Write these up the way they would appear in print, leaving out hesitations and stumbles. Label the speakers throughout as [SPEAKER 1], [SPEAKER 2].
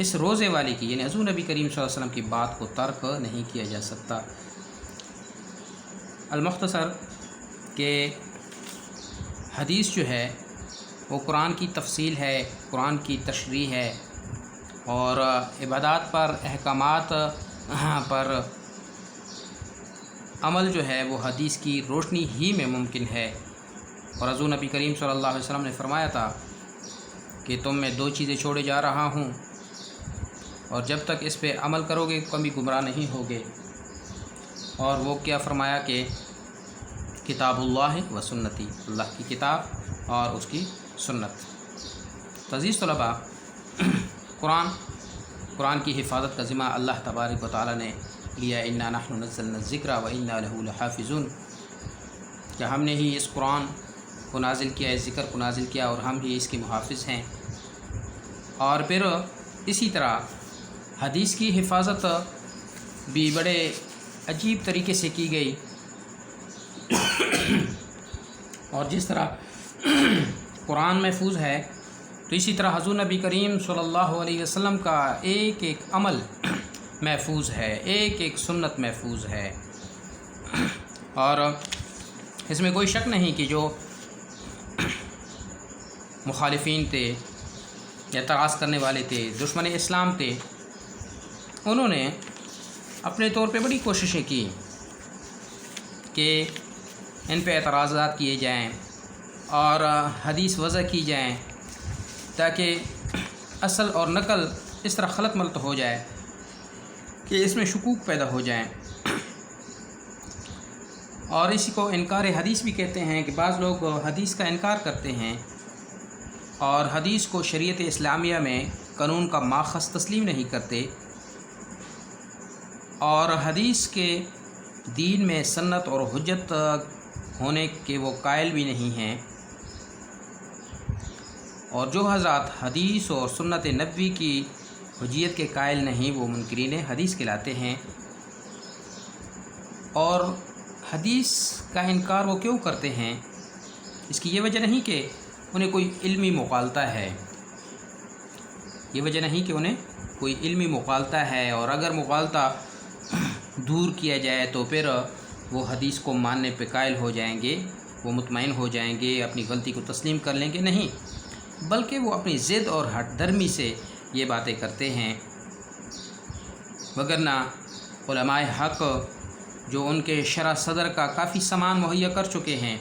[SPEAKER 1] اس روزے والی کی یعنی حضور نبی کریم صلی اللہ علیہ وسلم کی بات کو ترک نہیں کیا جا سکتا۔ المختصر کہ حدیث جو ہے وہ قرآن کی تفصیل ہے، قرآن کی تشریح ہے، اور عبادات پر، احکامات پر عمل جو ہے وہ حدیث کی روشنی ہی میں ممکن ہے۔ اور حضور نبی کریم صلی اللہ علیہ وسلم نے فرمایا تھا کہ تم میں 2 چیزیں چھوڑے جا رہا ہوں، اور جب تک اس پہ عمل کرو گے کبھی گمراہ نہیں ہوگے۔ اور وہ کیا فرمایا کہ کتاب اللہ و سنتی، اللہ کی کتاب اور اس کی سنت۔ عزیز طلباء، قرآن کی حفاظت کا ذمہ اللہ تبارک و تعالیٰ نے لیا۔ انا نحن نزلنا الذکر و انا لہ لحافظون، کہ ہم نے ہی اس قرآن کو نازل کیا، اس ذکر کو نازل کیا، اور ہم ہی اس کے محافظ ہیں۔ اور پھر اسی طرح حدیث کی حفاظت بھی بڑے عجیب طریقے سے کی گئی، اور جس طرح قرآن محفوظ ہے تو اسی طرح حضور نبی کریم صلی اللہ علیہ وسلم کا ایک ایک عمل محفوظ ہے، ایک ایک سنت محفوظ ہے۔ اور اس میں کوئی شک نہیں کہ جو مخالفین تھے، اعتراض کرنے والے تھے، دشمن اسلام تھے، انہوں نے اپنے طور پہ بڑی کوششیں کی کہ ان پہ اعتراضات کیے جائیں اور حدیث وضع کی جائیں، تاکہ اصل اور نقل اس طرح خلط ملط ہو جائے کہ اس میں شکوک پیدا ہو جائیں۔ اور اسی کو انکار حدیث بھی کہتے ہیں، کہ بعض لوگ حدیث کا انکار کرتے ہیں اور حدیث کو شریعت اسلامیہ میں قانون کا ماخذ تسلیم نہیں کرتے، اور حدیث کے دین میں سنت اور حجت ہونے کے وہ قائل بھی نہیں ہیں۔ اور جو حضرات حدیث اور سنت نبوی کی حجیت کے قائل نہیں، وہ منکرین حدیث کہلاتے ہیں۔ اور حدیث کا انکار وہ کیوں کرتے ہیں؟ اس کی یہ وجہ نہیں کہ انہیں کوئی علمی مغالطہ ہے، یہ وجہ نہیں کہ انہیں کوئی علمی مغالطہ ہے، اور اگر مغالطہ دور کیا جائے تو پھر وہ حدیث کو ماننے پہ قائل ہو جائیں گے، وہ مطمئن ہو جائیں گے، اپنی غلطی کو تسلیم کر لیں گے، نہیں، بلکہ وہ اپنی ضد اور ہٹ درمی سے یہ باتیں کرتے ہیں۔ وگرنہ علماء حق جو ان کے شرح صدر کا کافی سامان مہیا کر چکے ہیں،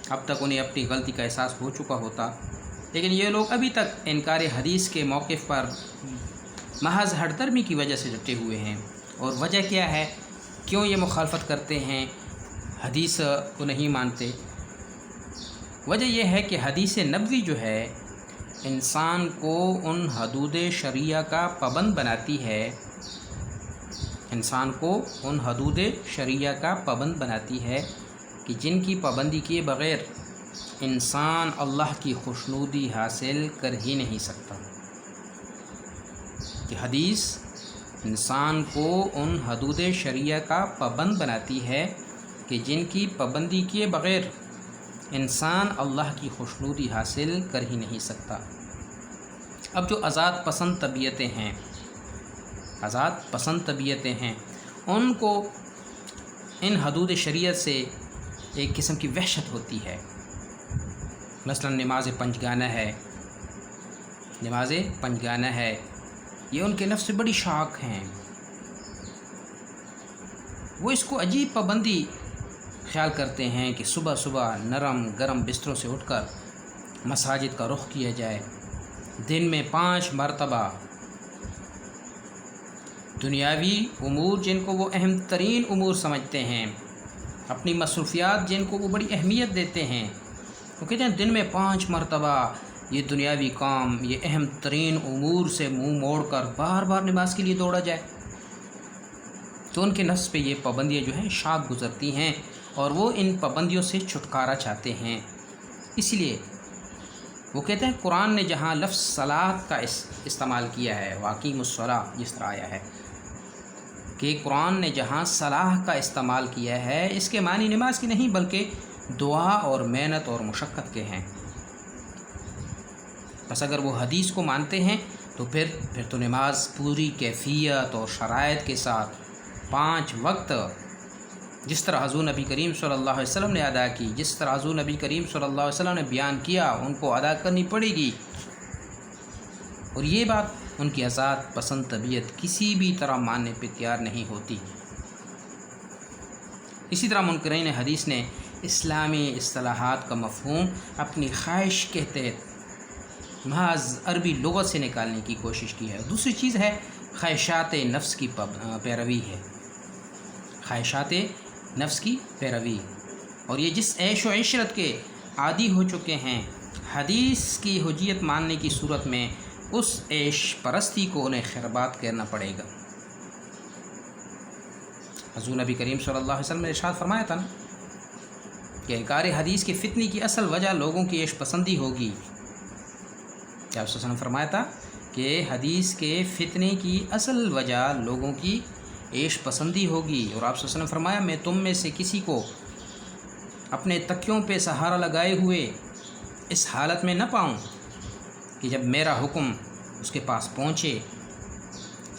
[SPEAKER 1] اب تک انہیں اپنی غلطی کا احساس ہو چکا ہوتا، لیکن یہ لوگ ابھی تک انکار حدیث کے موقف پر محض ہٹ درمی کی وجہ سے ڈٹے ہوئے ہیں۔ اور وجہ کیا ہے؟ کیوں یہ مخالفت کرتے ہیں، حدیث کو نہیں مانتے؟ وجہ یہ ہے کہ حدیث نبوی جو ہے انسان کو ان حدود شرعیہ کا پابند بناتی ہے، انسان کو ان حدود شرعیہ کا پابند بناتی ہے کہ جن کی پابندی کیے بغیر انسان اللہ کی خوشنودی حاصل کر ہی نہیں سکتا۔ کہ حدیث انسان کو ان حدود شرعیہ کا پابند بناتی ہے کہ جن کی پابندی کیے بغیر انسان اللہ کی خوشنودی حاصل کر ہی نہیں سکتا۔ اب جو آزاد پسند طبیعتیں ہیں، آزاد پسند طبیعتیں ہیں، ان کو ان حدود شریعت سے ایک قسم کی وحشت ہوتی ہے۔ مثلا نماز پنجگانہ ہے، نماز پنجگانہ ہے، یہ ان کے نفس سے بڑی شاک ہیں، وہ اس کو عجیب پابندی خیال کرتے ہیں کہ صبح صبح نرم گرم بستروں سے اٹھ کر مساجد کا رخ کیا جائے، دن میں 5 مرتبہ دنیاوی امور جن کو وہ اہم ترین امور سمجھتے ہیں، اپنی مصروفیات جن کو وہ بڑی اہمیت دیتے ہیں، وہ کہتے ہیں دن میں 5 مرتبہ یہ دنیاوی کام، یہ اہم ترین امور سے منہ موڑ کر بار بار نماز کے لیے دوڑا جائے۔ تو ان کے نفس پہ یہ پابندیاں جو ہیں شاک گزرتی ہیں، اور وہ ان پابندیوں سے چھٹکارا چاہتے ہیں۔ اس لیے وہ کہتے ہیں قرآن نے جہاں لفظ صلاۃ کا استعمال کیا ہے، واقعی الصلاۃ جس طرح آیا ہے، کہ قرآن نے جہاں صلاح کا استعمال کیا ہے، اس کے معنی نماز کی نہیں بلکہ دعا اور محنت اور مشقت کے ہیں۔ بس اگر وہ حدیث کو مانتے ہیں تو پھر تو نماز پوری کیفیت اور شرائط کے ساتھ 5 وقت جس طرح حضور نبی کریم صلی اللہ علیہ وسلم نے ادا کی، جس طرح حضور نبی کریم صلی اللہ علیہ وسلم نے بیان کیا، ان کو ادا کرنی پڑے گی۔ اور یہ بات ان کی آزاد پسند طبیعت کسی بھی طرح ماننے پہ تیار نہیں ہوتی۔ اسی طرح منکرین حدیث نے اسلامی اصطلاحات کا مفہوم اپنی خواہش کے تحت محض عربی لغت سے نکالنے کی کوشش کی ہے۔ دوسری چیز ہے خواہشات نفس کی پیروی ہے، خواہشات نفس کی پیروی، اور یہ جس عیش و عشرت کے عادی ہو چکے ہیں، حدیث کی حجیت ماننے کی صورت میں اس عیش پرستی کو انہیں خربات کرنا پڑے گا۔ حضور نبی کریم صلی اللہ علیہ وسلم نے ارشاد فرمایا تھا نا کہ انکار حدیث کی فتنی کی اصل وجہ لوگوں کی عیش پسندی ہوگی۔ کیا آپ صلی اللہ علیہ وسلم نے فرمایا تھا کہ حدیث کے فتنے کی اصل وجہ لوگوں کی عیش پسندی ہوگی، اور آپ صلی اللہ علیہ وسلم نے فرمایا میں تم میں سے کسی کو اپنے تکیوں پہ سہارا لگائے ہوئے اس حالت میں نہ پاؤں کہ جب میرا حکم اس کے پاس پہنچے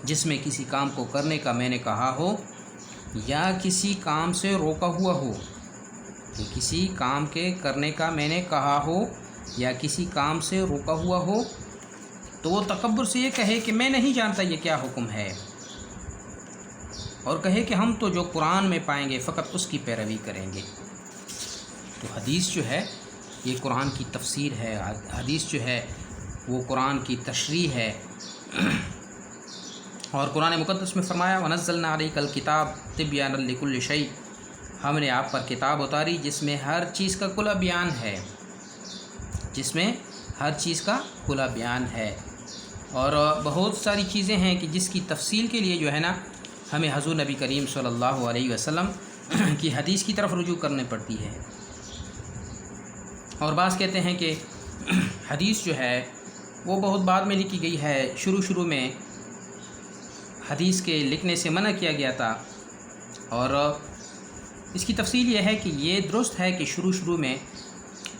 [SPEAKER 1] جس میں کسی کام کو کرنے کا میں نے کہا ہو یا کسی کام سے روکا ہوا ہو، کہ کسی کام کے کرنے کا میں نے کہا ہو یا کسی کام سے روکا ہوا ہو، تو وہ تکبر سے یہ کہے کہ میں نہیں جانتا یہ کیا حکم ہے، اور کہے کہ ہم تو جو قرآن میں پائیں گے فقط اس کی پیروی کریں گے۔ تو حدیث جو ہے یہ قرآن کی تفسیر ہے، حدیث جو ہے وہ قرآن کی تشریح ہے، اور قرآن مقدس میں فرمایا وَنَزَّلْنَا عَلَيْكَ الْكِتَابَ تِبْيَانًا لِكُلِّ شَيْءٍ، ہم نے آپ پر کتاب اتاری جس میں ہر چیز کا کھلا بیان ہے، جس میں ہر چیز کا کھلا بیان ہے، اور بہت ساری چیزیں ہیں کہ جس کی تفصیل کے لیے جو ہے نا ہمیں حضور نبی کریم صلی اللہ علیہ وسلم کی حدیث کی طرف رجوع کرنے پڑتی ہے۔ اور بعض کہتے ہیں کہ حدیث جو ہے وہ بہت بعد میں لکھی گئی ہے، شروع میں حدیث کے لکھنے سے منع کیا گیا تھا، اور اس کی تفصیل یہ ہے کہ یہ درست ہے کہ شروع میں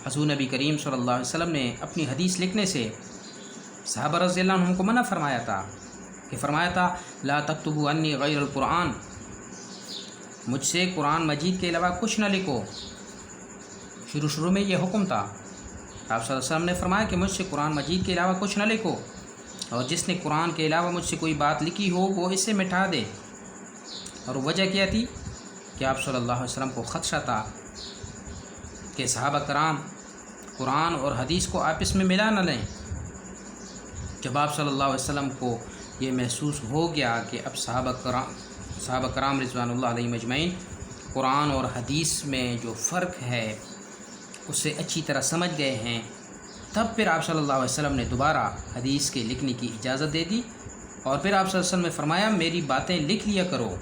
[SPEAKER 1] حضور نبی کریم صلی اللہ علیہ وسلم نے اپنی حدیث لکھنے سے صحابہ رضی اللہ عنہم کو منع فرمایا تھا، کہ فرمایا تھا لا تکتبوا انی غیر القرآن، مجھ سے قرآن مجید کے علاوہ کچھ نہ لکھو۔ شروع میں یہ حکم تھا، آپ صلی اللہ علیہ وسلم نے فرمایا کہ مجھ سے قرآن مجید کے علاوہ کچھ نہ لکھو، اور جس نے قرآن کے علاوہ مجھ سے کوئی بات لکھی ہو وہ اسے مٹا دے۔ اور وجہ کیا تھی کہ آپ صلی اللہ علیہ وسلم کو خدشہ تھا کہ صحابہ کرام قرآن اور حدیث کو آپس میں ملا نہ لیں۔ جب آپ صلی اللہ علیہ وسلم کو یہ محسوس ہو گیا کہ اب صحابہ کرام رضوان اللہ علیہم اجمعین قرآن اور حدیث میں جو فرق ہے اسے اچھی طرح سمجھ گئے ہیں، تب پھر آپ صلی اللہ علیہ وسلم نے دوبارہ حدیث کے لکھنے کی اجازت دے دی، اور پھر آپ صلی اللہ علیہ وسلم نے فرمایا میری باتیں لکھ لیا کرو۔ آپ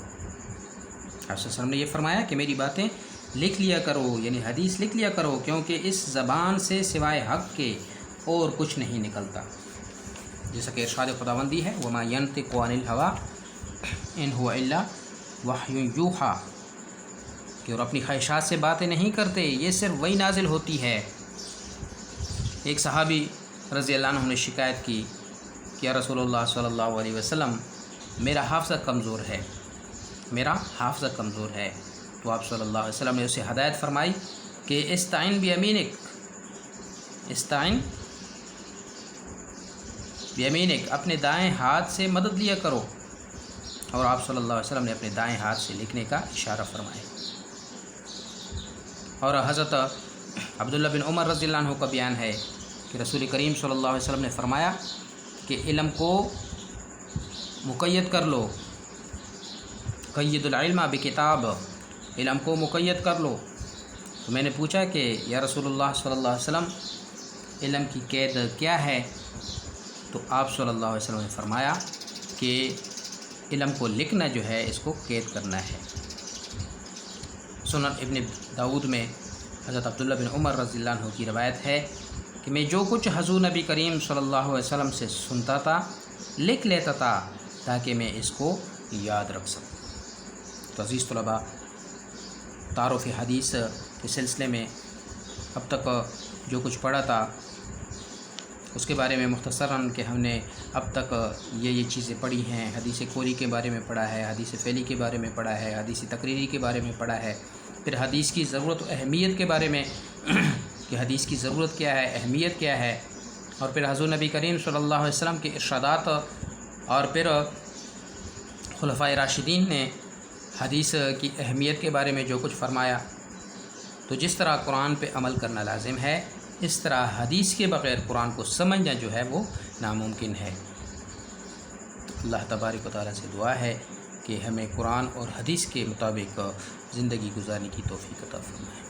[SPEAKER 1] صلی اللہ علیہ وسلم نے یہ فرمایا کہ میری باتیں لکھ لیا کرو، یعنی حدیث لکھ لیا کرو، کیونکہ اس زبان سے سوائے حق کے اور کچھ نہیں نکلتا، جیسا کہ ارشاد خداوندی ہے وما ينطق عن الهوى ان هو الا وحی یوحی، کہ اور اپنی خواہشات سے باتیں نہیں کرتے، یہ صرف وہی نازل ہوتی ہے۔ ایک صحابی رضی اللہ عنہ نے شکایت کی کہ یا رسول اللہ صلی اللہ علیہ وسلم میرا حافظہ کمزور ہے، میرا حافظہ کمزور ہے، تو آپ صلی اللہ علیہ وسلم نے اسے ہدایت فرمائی کہ استعین بیمینک، استعین بیمینک، اپنے دائیں ہاتھ سے مدد لیا کرو، اور آپ صلی اللہ علیہ وسلم نے اپنے دائیں ہاتھ سے لکھنے کا اشارہ فرمایا۔ اور حضرت عبداللہ بن عمر رضی اللہ عنہ کا بیان ہے کہ رسول کریم صلی اللہ علیہ وسلم نے فرمایا کہ علم کو مقید کر لو، قید العلم بکتاب، علم کو مقید کر لو۔ تو میں نے پوچھا کہ یا رسول اللہ صلی اللہ علیہ وسلم علم کی قید کیا ہے؟ تو آپ صلی اللہ علیہ وسلم نے فرمایا کہ علم کو لکھنا جو ہے اس کو قید کرنا ہے۔ سنن ابن داود میں حضرت عبداللہ بن عمر رضی اللہ عنہ کی روایت ہے کہ میں جو کچھ حضور نبی کریم صلی اللہ علیہ وسلم سے سنتا تھا لکھ لیتا تھا تاکہ میں اس کو یاد رکھ سکوں۔ تو عزیز طلباء، تعارف حدیث کے سلسلے میں اب تک جو کچھ پڑھا تھا اس کے بارے میں مختصراً کہ ہم نے اب تک یہ چیزیں پڑھی ہیں، حدیث قولی کے بارے میں پڑھا ہے، حدیث فعلی کے بارے میں پڑھا ہے، حدیث تقریری کے بارے میں پڑھا ہے، پھر حدیث کی ضرورت و اہمیت کے بارے میں کہ حدیث کی ضرورت کیا ہے، اہمیت کیا ہے، اور پھر حضور نبی کریم صلی اللہ علیہ وسلم کے ارشادات، اور پھر خلفائے راشدین نے حدیث کی اہمیت کے بارے میں جو کچھ فرمایا۔ تو جس طرح قرآن پہ عمل کرنا لازم ہے، اس طرح حدیث کے بغیر قرآن کو سمجھنا جو ہے وہ ناممکن ہے۔ اللہ تبارک و تعالیٰ سے دعا ہے کہ ہمیں قرآن اور حدیث کے مطابق زندگی گزارنے کی توفیق عطا فرمائے۔